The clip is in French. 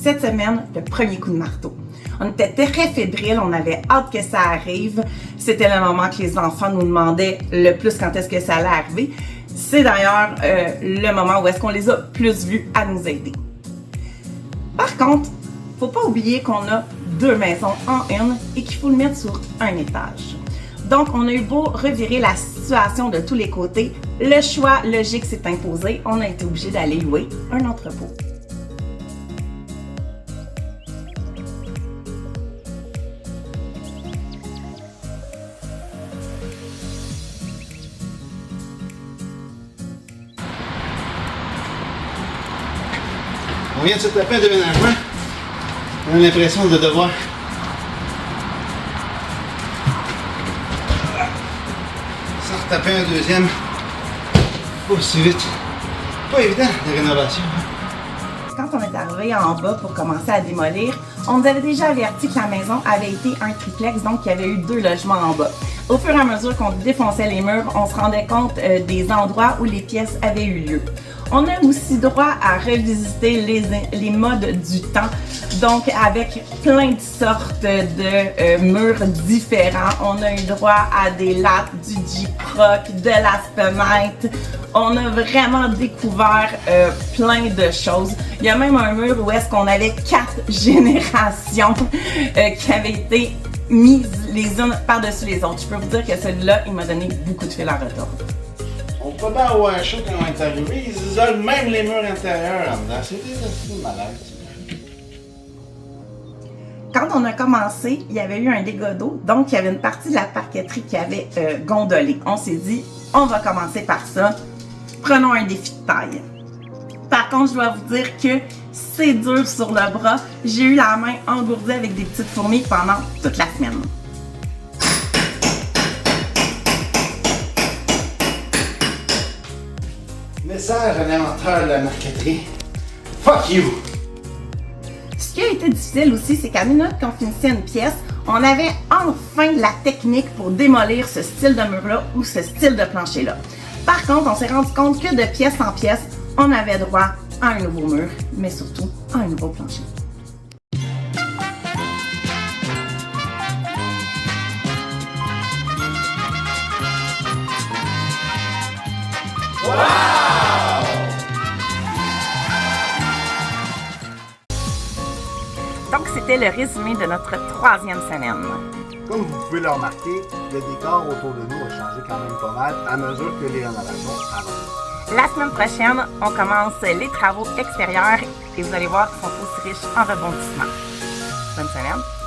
Cette semaine, le premier coup de marteau. On était très fébriles, on avait hâte que ça arrive. C'était le moment que les enfants nous demandaient le plus quand est-ce que ça allait arriver. C'est d'ailleurs le moment où est-ce qu'on les a plus vus à nous aider. Par contre, faut pas oublier qu'on a 2 maisons en une et qu'il faut le mettre sur un étage. Donc, on a eu beau revirer la situation de tous les côtés, le choix logique s'est imposé. On a été obligé d'aller louer un entrepôt. On vient de se taper un déménagement. On a l'impression de devoir s'en retaper un deuxième. Pas aussi vite. Pas évident, les rénovations. Quand on est arrivé en bas pour commencer à démolir, on nous avait déjà averti que la maison avait été un triplex, donc qu'il y avait eu 2 logements en bas. Au fur et à mesure qu'on défonçait les murs, on se rendait compte des endroits où les pièces avaient eu lieu. On a aussi droit à revisiter les modes du temps, donc avec plein de sortes de murs différents. On a eu droit à des lattes, du J-Proc, de la fenêtre. On a vraiment découvert plein de choses. Il y a même un mur où est-ce qu'on avait 4 générations qui avaient été mises les unes par-dessus les autres. Je peux vous dire que celui-là, il m'a donné beaucoup de fil à retordre. On peut pas avoir chaud quand on est arrivé. Ils isolent même les murs intérieurs en dedans. C'est malade. Quand on a commencé, il y avait eu un dégât d'eau, donc il y avait une partie de la parqueterie qui avait gondolé. On s'est dit, on va commencer par ça. Prenons un défi de taille. Par contre, je dois vous dire que c'est dur sur le bras. J'ai eu la main engourdie avec des petites fourmis pendant toute la semaine. Message à l'inventeur de la marqueterie. Fuck you! Ce qui a été difficile aussi, c'est qu'à minute qu'on finissait une pièce, on avait enfin la technique pour démolir ce style de mur-là ou ce style de plancher-là. Par contre, on s'est rendu compte que de pièce en pièce, on avait droit à un nouveau mur, mais surtout à un nouveau plancher. Donc, c'était le résumé de notre 3e semaine. Comme vous pouvez le remarquer, le décor autour de nous a changé quand même pas mal à mesure que les rénovations avancent. La semaine prochaine, on commence les travaux extérieurs et vous allez voir qu'ils sont aussi riches en rebondissements. Bonne semaine!